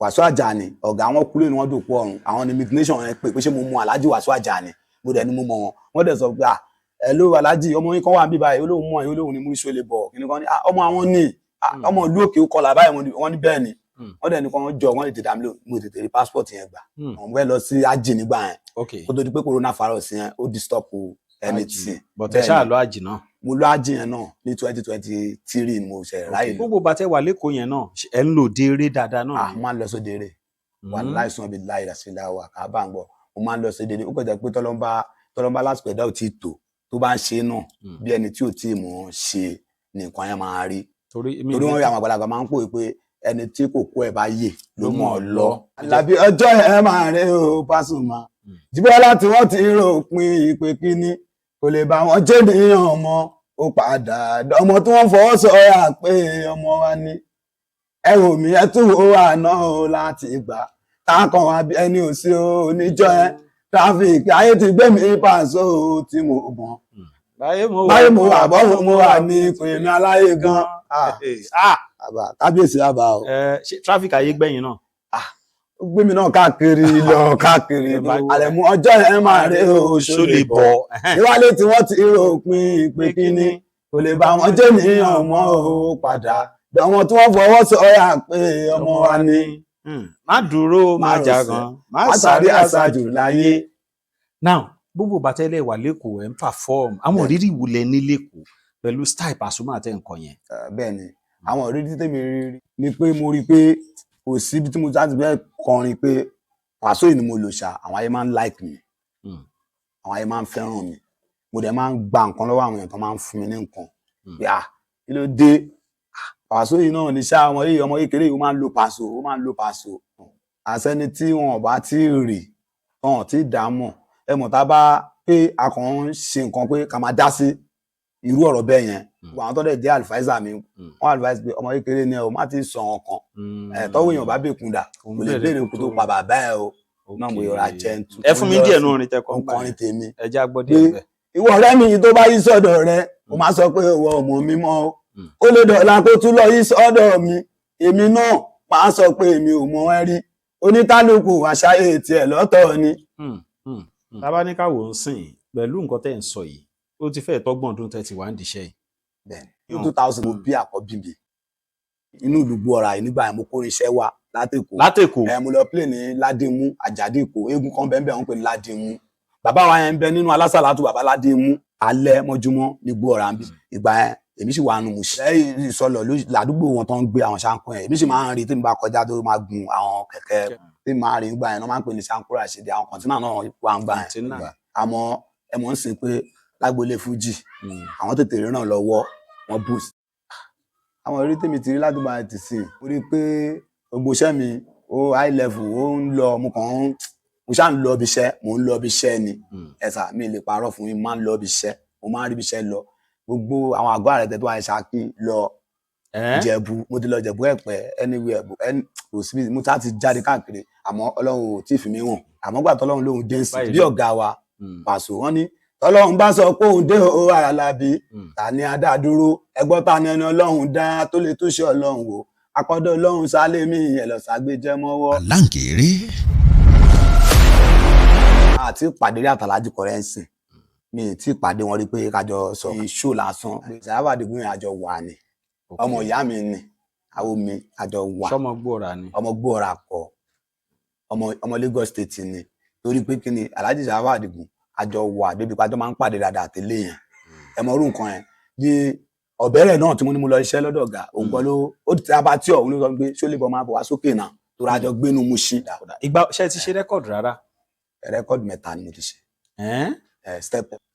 Wàsíù Àjàní ọ̀gá wọn kúlé ni wọ́n dòpọ̀ ọ̀run àwọn ní immigration yẹn pé ṣé mo mọ Alhaji Wàsíù Àjàní mo dẹ̀ ni mo mọ wọn. Wọ́n dẹ̀ sọ pé hello Alhaji ọmọ yín kan wà níbí báyìí olóhùn mọ̀ yín olóhùn ni Muri Ṣólébọ̀ kí ni kan ní ọmọ àwọn ní ọmọ ìlú òkè ó kọlà báyìí wọ́n ní bẹ́ẹ̀ ni. Wọ́n dẹ̀ ní kan jọ wọ́n lè tètè dá mi lóhùn mo tètè rí passport yẹn gbà. Wọ́n fẹ́ lọ sí Hajj nígbà yẹn. Kó tó di pé coronavirus yẹn ó disturb anything. But ẹ ṣáà lọ Hajj náà. Mo lọ Hajj yẹn náà ní 2023 ni mo ṣe ráyè lọ. Gbogbo bàtẹ́ wà lẹ́kọ̀ọ́ yẹn náà ẹ ń lò déré dáadáa náà. Mo máa ń lọ sóde eré wàláhì sùn bí láì ràṣílá wà ká bá ń gbọ́ mo máa ń lọ sóde eré ó kọjá pé tọ́lọ́mbà lásìkò ẹ̀dá ò tí ì tó bá ń ṣe náà bí ẹni tí ò tí ì mọ̀ ṣe nìkan yẹn máa rí torí wọ́n rí àwọn àgbàlagbà máa ń pòwe pé ẹni tí kò kó ẹ̀ bá yè ló mọ̀ ọ́ lọ. Àlàbí ọjọ́ ẹ̀ máa rí o Pasuma Jíbọ́lá tí wọ́n ti ròpin ìpè kíní kò lè bá wọn jẹ́ níyàn ọmọ ó padà ọmọ tí wọ́n fọwọ́ sọ̀rọ̀ pé ọmọ wa ní ẹ wò mí ẹ tún wo àná o láti gbà tákàn wá bí ẹni ò sí oníjọ́ ẹ tráfíìkì ayé ti gbé mi pàṣọ tí mo mọ̀ báyé mo wà bọ́ mo wà ní ìpè mi aláyé gan kábíyèsí àbá o. Ṣé tráfíìkì ayé gbẹ̀yìn náà. Ó gbé mi náà káàkiri lọ káàkiri àlẹ̀mú ọjọ́ ẹ̀ máa rí o Ṣólébọ̀ níwálé tí wọ́n ti ròpin ìpè kíní kò lè bá wọn jẹ́ níyàn ọmọ ó padà ọmọ tí wọ́n fọwọ́ sọ̀yà pé ọmọ wa ní. Má dúró má jagan má sáré àṣàjù láyé. Now gbogbo bàtẹ́lẹ̀ wà lẹ́kọ̀ọ́ ẹ̀ ń perform àwọn òrírí ìwúlẹ̀ ní lẹ́kọ̀ọ́ pẹ̀lú style Pasuma tẹ̀ ń kọ yẹn. Bẹ́ẹ̀ ni àwọn òrírí tèmi rí ni pé mo rí i pé kò sí ibi tí mo ti bẹ́ẹ̀ kọrin pé Paso yìí ni mo lò ṣá àwọn ayé máa ń like mi àwọn ayé máa ń fẹ́ràn mi mo dẹ̀ máa ń gba nǹkan lọ́wọ́ àwọn èèyàn tó máa ń fún mi ní nǹkan pé kí ló dé Paso yìí náà ní ṣá ọmọ kékeré yìí ó máa ń lo Paso àṣẹni tí wọn ò bá tí ì rì wọn ò tí ì dámọ̀ ẹ mọ̀ tá a bá pé a kàn ń ṣe nǹkan pé ká máa dá sí irú ọ̀rọ̀ bẹ́ẹ̀ yẹn àwọn tó dẹ̀ jẹ́ adviser mi wọ́n advise pé ọmọ kékeré ni ẹ o má ti sọ ọkàn tọ́wọ́ èèyàn bá bèkún dà kò lè béèrè kó tó pa bàbá ẹ o náà mo yọra jẹ́ ń tu. Ẹ fún mi díẹ̀ nù orin tẹ́kọ̀ọ́ ń kọrin tèmi ẹ já gbọ́ díẹ̀ bẹ́ẹ̀. Ìwọ ọ̀rẹ́ mi tó bá yí sọ́dọ̀ rẹ o máa sọ pé ìwọ ọmọ mi mọ́ ó lè dọ̀la tó tún lọ yí sọ́dọ̀ mi èmi náà máa sọ pé èmi ò mọ ẹ rí onítàlùkù àṣàyè tiẹ̀ lọ́tọ̀ ni. Tábà ní káwò ń sìn pẹ̀lú nǹkan tẹ́ ń sọ yìí ó ti fẹ́ẹ̀ tọ́gbọ̀n ọdún tẹ́tí wá ń diṣẹ́ yìí. Bẹ́ẹ̀ni ní 2000 mo bí àkọ́bí mi inú ìlú Gbọ́ra yìí nígbà yẹn mo kó irinṣẹ́ wá látẹ̀kọ́ mo lọ play ní Ládìmú Àjàdí Èkó eégún kan bẹ́ẹ̀ wọ́n pè ní Ládìmú bàbá wa yẹn ń bẹ nínú alásàlátù bàbá Ládìmú alẹ́ mọ́júmọ́ ní Gbọ́ra ìgbà yẹn èmi sì wà nù mú ṣe ìsọlọ̀ ládùúgbò wọn tó ń gbé àwọn ṣáńkó yẹn èmi sì máa ń rí tí mo bá kọjá tó máa gun àwọn kẹ̀kẹ́ tí máa rí nígbà yẹn náà máa ń pè ní ṣáńkó Ràṣídì àwọn kọ̀ǹtínà náà wà ń gbà yẹn àmọ́ ẹ mọ̀ ń sìn pé lágbolé fújì àwọn tètè ràn lọ́wọ́ wọn boost àwọn orí tèmi ti rí ládùúgbò àti sìn ó rí pé gbogbo iṣẹ́ mi ó high level ó ń lọ mo ṣáà ń lọ ibi iṣẹ́ mo ń lọ ibi iṣẹ́ ni ẹ̀sà mi lè parọ́ fún mi máa ń lọ ibi iṣẹ́ mo máa ń rí ibi iṣẹ́ lọ gbogbo àwọn àgọ́ àrẹ̀tẹ̀ tó wà ní Ṣakí lọ Ìjẹ̀bú mo ti lọ Ìjẹ̀bú Ẹ̀pẹ́ anywhere kò síbi mo ti jáde káàkiri àmọ́ Ọlọ́run ò tí ì fi mí wọ̀n àmọ́ gbà tọ́lọ́run lóhun dé sí bí ọ̀gá wa Paso wọ́n ní tọ́lọ́run bá sọ pé òun dé o Àlàbí ta ni adá dúró ẹgbọ́n ta ni ẹni Ọlọ́run dá tó lè túṣe Ọlọ́run wò akọ́dọ̀ Ọlọ́run Sálémì ẹ̀lọ́sàgbé jẹ́ mọ́wọ́. Àláǹkèrè. àti ìpàdé rí àtàlájì kọrẹ́ǹsì mi tí ìpàdé wọn rí pé kájọ sọ ṣó lásán Sàráfà Àdìgún àjọ wà ní ọmọ ìyá mi ni àwọn mi àjọ wà sọmọ Gbọ́ra ni ọmọ Gbọ́ra kọ ọmọ Lagos State ni torí pé kí ni Alhaji Sàráfà Àdìgún àjọ wà débi pàjọ máa ń pàdé dáadáa tẹ́lẹ̀ yẹn ẹ mọ orú nǹkan yẹn di ọ̀bẹ̀rẹ̀ náà tí mo ní mo lọ iṣẹ́ lọ́dọ̀ ọ̀gá òun kan ló ó ti abá tí ọ̀hún ló sọ pé ṣó lè bọ́ máa bọ̀ wá sókè náà tó rájọ gbénu mu ṣí. ìgbà ṣe ti ṣe rẹ́kọ̀dù rárá. rẹ́kọ̀dù 3 ni mo ti ṣe.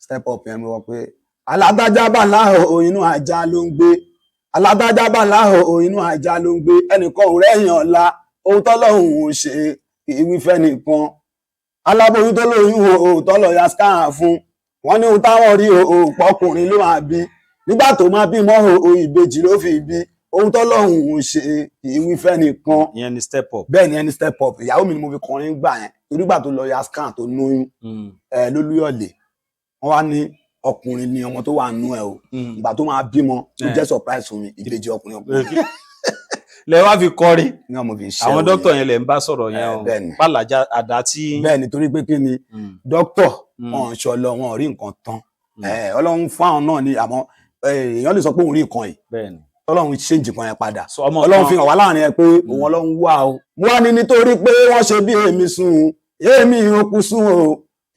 step up yẹn mo wọ pé alágbájá bá láhò inú ajá ló ń gbé alágbájá bá láhò inú ajá ló ń gbé ẹnìkan ò rẹ́yìn ọ̀la ohun tọ́lọ́hún ò ṣe ìwífẹ́ nìkan aláboyún tó lóyún tọ́lọ̀ ya scar fún wọn ní ohun táwọn rí pọkùnrin ló máa bí nígbà tó máa bímọ ìbejì ló fi bí ohun tọ́lọ́hún ò ṣe ìwífẹ́ nìkan. ìyẹn ni step up. bẹ́ẹ̀ ni ẹni step up ìyàwó mi ni mo fi kọrin gbà yẹn torígbà tó lọ ya scan tó lóyún lólúyọ̀lé wọn wá ní ọkùnrin ni ọmọ tó wà nú ẹ o ìgbà tó máa bímọ tó jẹ́ surprise fún mi ìbejì ọkùnrin lẹ wá fi kọrin ní ọmọ fi ṣe àwọn dókítà yẹn lẹ ń bá sọ̀rọ̀ yẹn o pàlàjà àdá tí. bẹ́ẹ̀ ni torí pé kí ni dókítà wọn ṣọlọ wọn rí nǹkan tán Ọlọ́run fún àwọn náà ni àmọ́ èèyàn lè sọ pé òun rí nǹkan yìí Ọlọ́run ṣéǹjì kan yẹn padà Ọlọ́run fi hàn wá láàrin ẹ pé òun Ọlọ́run wà o. wọ́n ní nítorí pé wọ́n ṣe bí èmi sùn èmi òkú sùn o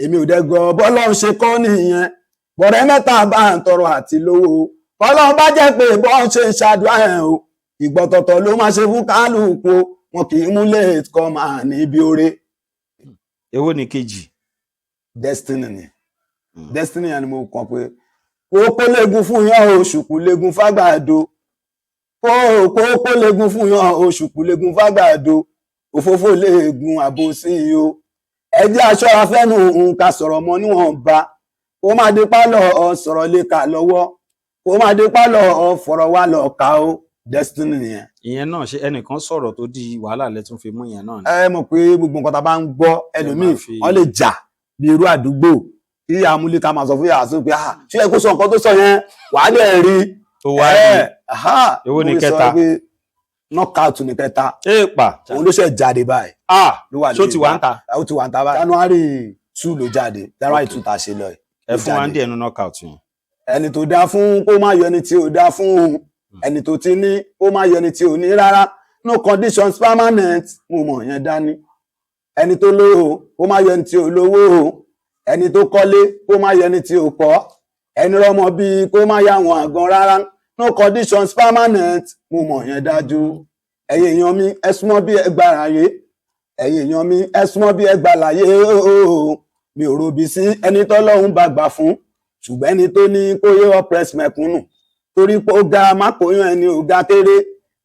èmi ò dẹ́gọ̀ bọ́lọ́run ṣe kọ́ nìyẹn bọ̀rẹ́ mẹ́ta bá ń tọrọ àti lówó bọ́lọ́run bá jẹ́ pé bọ́n ṣe ń ṣàdúrà ẹ̀ o ìgbọ̀tọ̀tọ̀ ló máa ṣe fún kálukú wọn kì í mú late come níbi oore. èwo ni kejì. destiny ni destiny yẹn ni mo kàn pé kókó léegun fún yan oṣùkú léegun fágbàdo kókó léegun fún yan oṣùkú léegun fágbàdo òfófó léegun àbòsí o ẹjẹ́ aṣọ́ra fẹ́nu nǹkan sọ̀rọ̀ mọ́ níwọ̀nba kó má dé pálọ̀ sọ̀rọ̀ lè kà lọ́wọ́ kó má dé pálọ̀ fọ̀rọ̀ wá lọ kà ó destiny nìyẹn. ìyẹn náà ṣe ẹnìkan sọ̀rọ̀ tó di wàhálà lẹ́tún fi mú yẹn náà ni. ẹ mọ̀ pé gbogbo nǹkan tá a bá ń gbọ́ ẹlòmíì wọ́n lè jà bí irú àdúgbò kí amúlíkà máa sọ fún yàrá sí pé ṣé ẹ kó sọ nǹkan tó sọ yẹn wàá lè rí. tó wá rí èwo ni kẹta knockout ni kẹta èèpà òun ló ṣe jáde báyìí. ṣó ti wà ń ta. ó ti wà ń ta báyìí January 2 ló jáde January 2 tá a ṣe lọ yìí. ẹ fún wa ń dí ẹnu knockout yẹn. ẹni tó dáa fún kó má yọ ẹni tí ò dáa fún ẹni tó ti ní ó má yọ ẹni tí ò ní rárá no conditions permanent mo mọ̀ yẹn dání ẹni tó lówó ó má yọ ẹni tí ò lówó ẹni tó kọ́lé ó má yọ ẹni tí ò kọ́ ẹni rọmọ bíi kó má yà wọn àgàn rárá no conditions permanent mo mọ̀ yẹn dájú ẹ̀yin èèyàn mi ẹ súnmọ́ bí ẹ gbára yé ẹ̀yin èèyàn mi ẹ súnmọ́ bí ẹ gbà láyé mi ò robi sí ẹni tọ́lọ́run bá gbà fún ṣùgbọ́n ẹni tó ní kó yé oppress mẹ̀kúnnù torí pé ó ga má kóyún ẹni ò ga kéré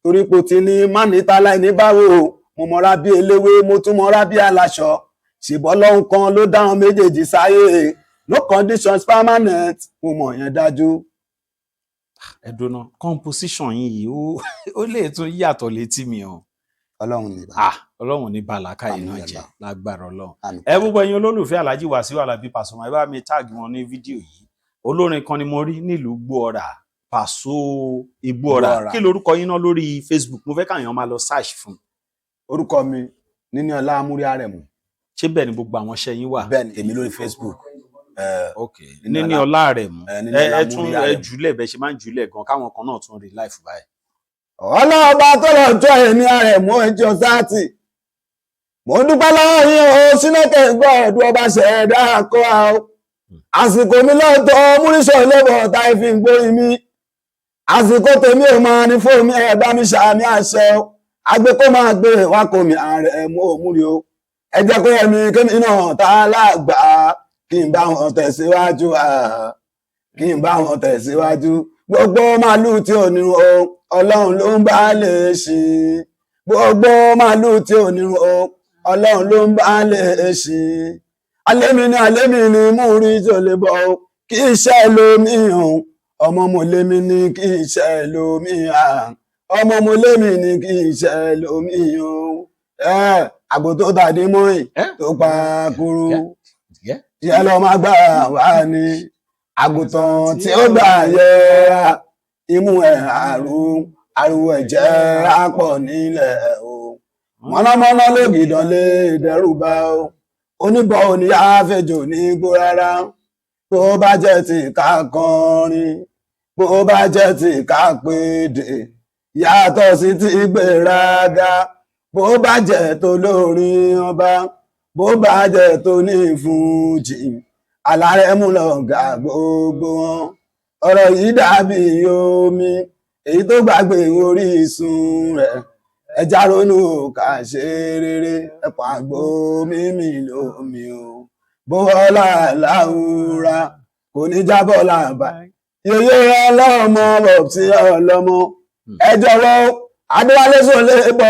torí pé ó ti ní má níta láìní báwo mo mọra bí eléwé mo tún mọra bí aláṣọ ṣèbọ́ lọ́hùn kan ló dáhùn méjèèjì sáyé no conditions permanent mo mọ̀ yẹn dájú. ẹ̀dùnà composition yìí ó lè tún yàtọ̀ létí mi o. Ọlọ́run ní bá Ọlọ́run ní bàlákà iná jẹ lágbára Ọlọ́run. ẹ gbogbo ẹ̀yin olólùfẹ́ Alhaji Wasiu Alabi Pasuma ẹ bá mi táàgì wọn ní fídíò yìí olórin kan ni mo rí nílùú Gbóọrà Paso Igbóọrà kí lorúkọ yín náà lórí Facebook mo fẹ́ káyàn máa lọ search fún. orúkọ mi Níníọlá Amúrí Àrẹ̀mú. ṣé bẹ́ẹ̀ ni gbogbo àwọn iṣẹ́ yín wà. bẹ́ẹ̀ ni èmi lórí Facebook. Níníọlá Àrẹ̀mú ẹ tún ẹ jùlẹ̀ bẹ́ẹ̀ ṣe máa ń jùlẹ̀ gan káwọn kan náà tún rí life báyìí. ọlọ́ọ̀bá tó lọ jọ ẹni Àrẹ̀mú ẹjọ́ sáàtì mo dúpẹ́ lọ́wọ́ yín o sínúkẹ́ gbọ́ ẹ̀dùn ọba ṣẹ̀dá kọ́ àwọn àsìkò mi lọ́tọ̀ múrísọ̀ lẹ́bọ̀ táì fi ń gbóyin mi àsìkò tèmi ò máa ní fóònù ẹ̀ bá mi ṣàmì àṣẹ agbé kó máa gbé wá kò mí Àrẹ̀mú òmúri o ẹ jẹ́ kó yẹmi kémi náà tá a lágbà kí n bá wọn tẹ̀síwájú kí n bá wọn tẹ̀síwájú gbogbo màálùú tí ò ní o Ọlọ́run ló ń bá lè ṣí gbogbo màálùú tí ò ní o Ọlọ́run ló ń bá lè ṣí alémi ni mú rí tó lè bọ̀ kí iṣẹ́ lómi hàn ọmọ mo lémi ní kí iṣẹ́ lómi hàn ọmọ mo lémi ní kí iṣẹ́ lómi hàn àgbò tó tàdí mọ́yìn tó pa kúrú yẹ lọ má gbà wá ní àgùntàn tí ó gbà yẹra imú ẹ̀ àrùn ẹ̀jẹ̀ àpọ̀ nílẹ̀ o mọ̀nàmọ́ná lògìdàn lè dẹ́rùbà o oníbọ̀ òní àfẹjò ní igbó rárá bó bá jẹ́ ti ká kọrin bó bá jẹ́ ti ká péde yàtọ̀ sí ti gbéraga bó bá jẹ́ tó lórin ọba bó bá jẹ́ tó ní fújì Alárẹ̀mú lọ̀gá gbogbo wọn ọ̀rọ̀ yìí dàbí omi èyí tó gbàgbé orísun rẹ̀ ẹja ronú ká ṣe rere ẹ̀pà àgbo mímì lómi o bọ́lá láwùrà kò ní jábọ́ làbá yeye ọlọ́mọ bọ̀bí ọlọ́mọ ẹ jọ̀wọ́ adéwálé sọlé bọ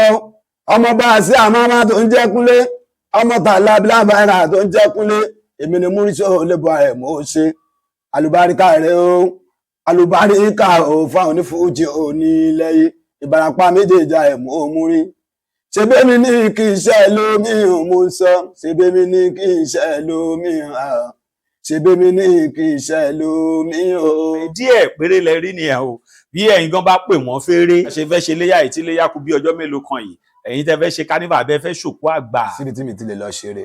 ọmọ bá a sí àmàmà tó ń jẹ́ Kúnlé ọmọ tààlà bílábàárà tó ń jẹ́ Kúnlé èmi ni múrísọ lébọ ẹ mọ ó ṣe alùbáríkà rẹ o alùbáríkà ò fáwọn onífújì òní lẹ́yìn Ìbàràpá méjèèjì ẹ mọ ó múrí ṣebí mi ní kí iṣẹ́ lómi ò mú sọ ṣebí mi ní kí iṣẹ́ lómi ṣebí mi ní kí iṣẹ́ lómi ò. díẹ̀ péré lẹ rí nìyẹn o bí ẹ̀yin gan bá pè wọ́n fẹ́rẹ́ ṣe fẹ́ ṣe léyà yìí tí léyà kù bí ọjọ́ mélòó kan yìí ẹ̀yin tẹ́ fẹ́ ṣe kánífà bẹ́ẹ̀ fẹ́ ṣòkú àgbà. síbi tí mi ti lè lọ ṣeré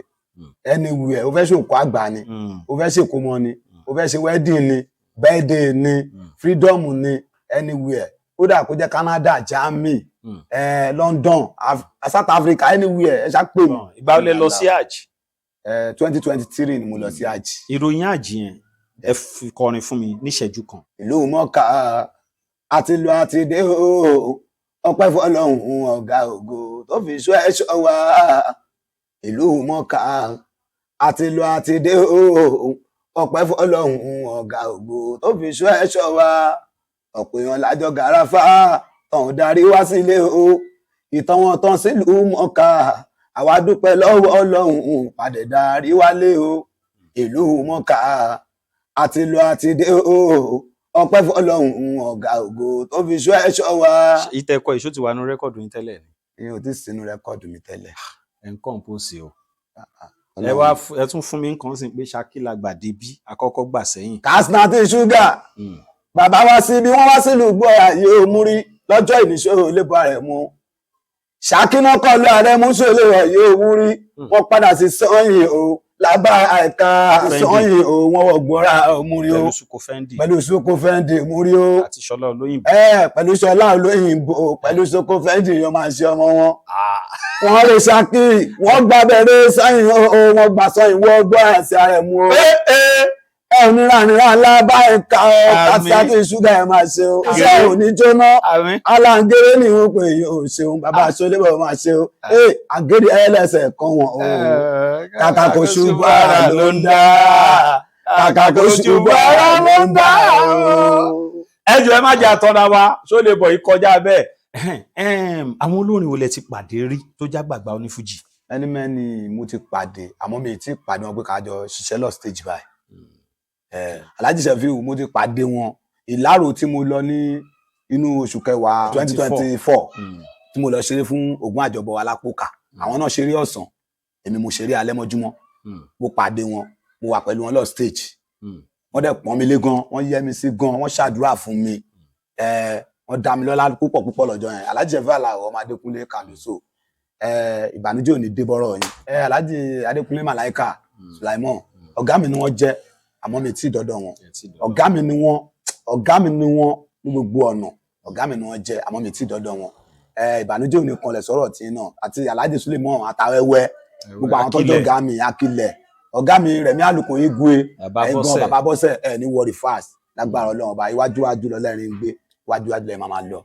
anywhere o fẹ́ ṣòkú àgbà ni o fẹ́ ṣèkómọ ni o fẹ́ ṣe wedding ni birthday ni freedom ni anywhere kódà kó jẹ́ Canada Germany London South Africa anywhere ẹ ṣá pè mí. ìgbà wo lẹ lọ sí hajj. 2023 ni mo lọ sí hajj. ìròyìn hajj yẹn ẹ fi kọrin fún mi níṣẹ́jú kan. ìlú Mọ́kà àti lọ àti dé o ọpẹ́ fọ́lọ́run ọ̀gá ògo tó fi ṣọ́ ẹ̀ṣọ́ wa ìlú Mọ́kà àti lọ àti dé o ọpẹ́ fọ́lọ́run ọ̀gá ògo tó fi ṣọ́ ẹ̀ṣọ́ wa ọ̀pọ̀ èèyàn lájọ gàràfà tọ̀hún darí wá sílé o ìtàn wọn tán sílùú Mọ́kà àwa dúpẹ́ lọ́wọ́ Ọlọ́run padà darí wálé o ìlú Mọ́kà àti lọ àti dé o ọpẹ́ fọ́lọ́run ọ̀gá ògo tó fi ṣọ́ ẹ̀ṣọ́ wa. ìtẹ̀kọ̀ ìṣó ti wà nínú rẹ́kọ̀dù yín tẹ́lẹ̀ ni. ìyẹn ò tí ì sínú rẹ́kọ̀dù mi tẹ́lẹ̀. ẹ̀ ń kọ́ǹpóòsì o. ẹ tún fún mi nǹkan sí pé Ṣakí la gbà débí àkọ́kọ́ gbà sẹ́yìn. Katsina tí ṣúgà bàbá wa sí bí wọ́n wá sílùú gbọ́ ààyè òmúrí lọ́jọ́ ìníṣòro lébọ̀ ààrẹ mu Ṣakí náà kọlu ààrẹ mú sólè ààyè òmúrí wọ́n padà sí sọ́yìn o lábá àìka sọ́yìn o wọ́n wọ̀ gbọ́ra òmúrí o pẹ̀lú Soko Fendi òmúrí o àti Ṣọlá Olóyìnbó pẹ̀lú Ṣọlá Olóyìnbó pẹ̀lú Soko Fendi yóò máa ṣe ọmọ wọn. wọ́n rí Ṣakí wọ́n gba bẹ̀rẹ̀ sọ́yìn o wọ́n gbà sọ́yìn wọ́n gbọ́ àṣẹ ààrẹ mu o. Onírànìràn alábá ẹ̀ka Katsina tí ṣúgà ẹ̀ máa ṣe o. Iṣẹ́ òní jóná. Aláǹgẹ́rẹ́ ni wọ́n pè yóò ṣeun. Bàbá Aṣọ́lébọ̀ máa ṣe o. Àgẹ́rì ẹlẹ́sẹ̀ kan wọ̀n o. Kàkà kò ṣubú ara ló ń dá. Kàkà kò ṣubú ara ló ń dá. Ẹ jọ̀ọ́ ẹ má jẹ́ àtọ́ra wa, Ṣọ́lébọ̀ yìí kọjá bẹ́ẹ̀. Àwọn olórin wo lẹ ti pàdé rí tó já gbàgbà onífújì? Ẹni mẹ́ni mo ti pàdé, àmọ́ mi ti pàdé wọn pé ká jọ ṣiṣẹ́ lọ stage báyìí. Alhaji Sefiu mo ti pàdé wọn Ìlárò tí mo lọ ní inú oṣù kẹwàá 2024 tí mo lọ ṣeré fún Ògún Àjọbọ Alápòkà àwọn náà ṣeré ọ̀sán èmi mo ṣeré alẹ́ mọ́júmọ́ mo pàdé wọn mo wà pẹ̀lú wọn lọ stage wọ́n dẹ̀ pọ́n mi lé gan wọ́n yẹ́ mi sí gan wọ́n ṣàdúrà fún mi wọ́n dá mi lọ́lá púpọ̀ lọ́jọ́ yẹn Alhaji Sefiu Alao ọmọ Adékúnlé Kàndóso ìbànújẹ́ ò ní dé bọ́rọ̀ yín Alhaji Adékúnlé Màláíkà Sulaimon ọ̀gá mi ni wọ́n jẹ́ àmọ́ mi tí dọ́dọ̀ wọn ọ̀gá mi ni wọ́n ní gbogbo ọ̀nà ọ̀gá mi ni wọ́n jẹ́ àmọ́ mi tí dọ́dọ̀ wọn ìbànújẹ́ ò ní kanlẹ̀ sọ̀rọ̀ tí náà àti Alhaji Suleiman àtàwẹ́wẹ́ gbogbo àwọn tọ́jú ọ̀gá mi Akilẹ̀ ọ̀gá mi Rẹ̀mí Àlùkò Igwe ẹ̀gbọ́n bàbá Bọ́sẹ̀ ẹ̀ ní worry fast lágbára Ọlọ́run ọba iwájú lọ lẹ́rìn gbé iwájú lẹ́ máa lọ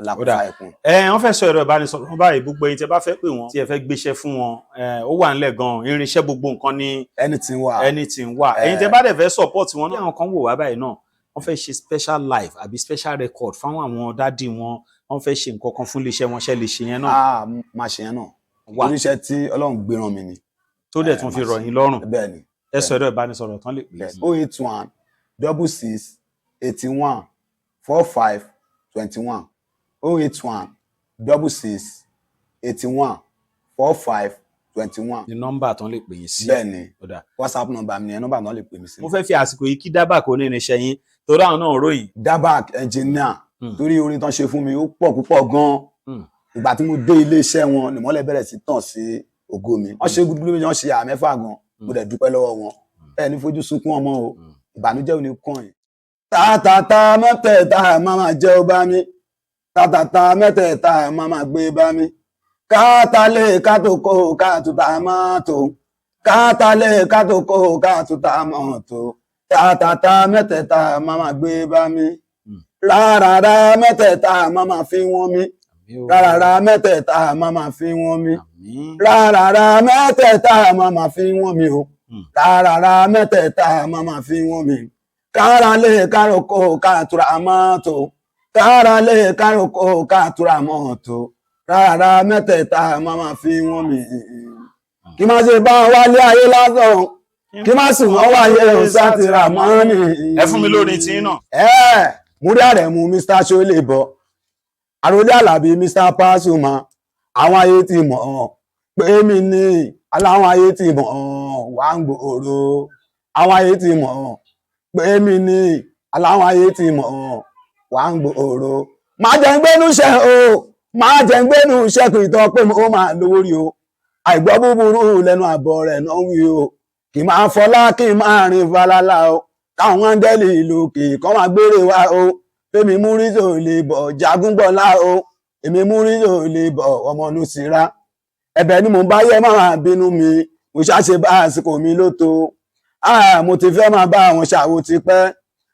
wọ́n fẹ́ sọ ẹ̀rọ ìbánisọ̀rọ̀ wọn báyìí gbogbo ẹ̀yin tẹ́ bá fẹ́ pè wọ́n tí ẹ fẹ́ gbéṣẹ́ fún wọn ó wà nílẹ̀ gan-an irinṣẹ́ gbogbo nǹkan ní anything wà ẹ̀yin tẹ́ bá dẹ̀ fẹ́ support wọn náà àwọn kan wò wá báyìí náà wọ́n fẹ́ ṣe special live àbí special record fáwọn àwọn dádì wọn wọ́n fẹ́ ṣe nǹkan kan fún iléeṣẹ́ wọn ṣe lè ṣe yẹn náà. máa ṣe yẹn náà oníṣẹ́ tí Ọlọ́run gbé ràn mí ni tó dẹ̀ tún fi rọ̀ yín lọ́rùn bẹ́ẹ̀ ni ẹ sọ ẹ̀rọ ìbánisọ̀rọ̀ tán lè pè é. 081 66 81 45 21 081 66 81 45 21. ní nọ́mbà tán lè pè yín sí. bẹ́ẹ̀ni WhatsApp nọ́mbà mi ni nọ́mbà tán lè pè mí sí. mo fẹ́ fi àsìkò yìí kí Dabak onírinṣẹ́ yín torí àwọn náà ròyìn. Dabak engineer torí orin tán ṣe fún mi ó pọ̀ púpọ̀ gan-an ìgbà tí mo dé iléeṣẹ́ wọn nìmọ́lẹ̀ bẹ̀rẹ̀ sí tàn sí ògo mi wọ́n ṣe gbúdúgbúdú méjì wọ́n ṣe àmẹ́fà gan mo dẹ̀ dúpẹ́ lọ́wọ́ wọn ẹ̀ ní fojú sunkún ọmọ o ìbànújẹ́ ò ní kàn yín. tààtàtà mọ́tẹ̀ẹ̀ta máa jẹ́ ó bá mi tàtàtà mẹ́tẹ̀ẹ̀ta máa gbé bá mi kátàlẹ̀ kátòkó kátùtà mọ́tò kátàlẹ̀ kátòkó kátùtà mọ́tò tàtàtà mẹ́tẹ̀ẹ̀ta máma gbé bá mi rárá mẹ́tẹ̀ẹ̀ta máma fi wọ́n mi rárá mẹ́tẹ̀ẹ̀ta máma fi wọ́n mi rárá mẹ́tẹ̀ẹ̀ta máma fi wọ́n mi o rárá mẹ́tẹ̀ẹ̀ta máma fi wọ́n mi kára lè károkò kátura mọ́tò kára lè károkò kátura mọ́tò rárá mẹ́tẹ̀ẹ̀ta máma fi wọ́n mi kí má ṣe bá wálé ayé lásán kí má sùn wọ́n wáyé sátìrà mọ́ni. ẹ fún mi lórí tí náà. múrí àrẹ̀mú Mr. Ṣólébọ̀ àròlé Àlàbí Mr. Pasuma àwọn ayé ti mọ̀ pé mi ní aláwọn ayé ti mọ̀ wà ń gbòòrò àwọn ayé ti mọ̀ pé mi ní aláwọn ayé ti mọ̀ wà ń gbòòrò má jẹ́ ń gbénú iṣẹ́ o má jẹ́ ń gbénú iṣẹ́ kì í tọ́ pé mo máa lówó rí o àìgbọ́ búburú lẹ́nu àbọ̀ rẹ̀ náà wí o kì máa fọlá kì máa rìn falala o káwọn áńgẹ́lì lòkè kọ́ máa gbére wa o fẹ́mi Múrí Ṣólébọ̀ Jàgúngbọ̀lá o èmi Múrí Ṣólébọ̀ ọmọ Nusira ẹ̀bẹ̀ ni mo bá yẹ máa bínú mi mo ṣàṣe bá àsìkò mi ló tó mo ti fẹ́ máa bá àwọn ṣàwo ti pẹ́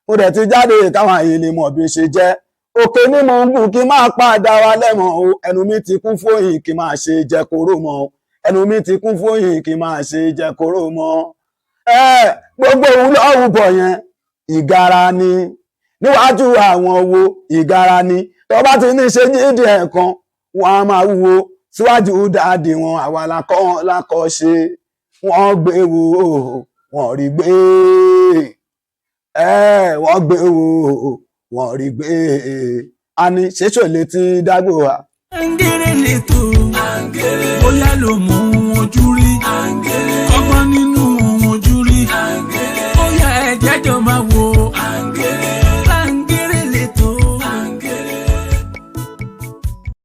mo dẹ̀ ti jáde káwọn àyè lè mọ̀ bí ṣe jẹ́ òkè ní mo ń gùn kí máa padà wá lẹ́mọ̀ o ẹnu mi ti kún fóyìn kí máa ṣe jẹ kóró mọ́ ẹnu mi ti kún fóyìn kí máa ṣe jẹ kóró mọ́ gbogbo òun lọ́wọ́ bọ̀ yẹn ìgara ni níwájú àwọn wo ìgara ni tó bá ti ní ṣe jíde ẹ̀kan wọn a máa wúwo síwájú dáàdì wọn àwa lákọ̀ ṣe wọ́n gbé wo wọ́n rí gbé wọ́n gbé wo wọ́n rí gbé a ní ṣéṣò létí dágbò wa. Angere lè tó bóyá ló mú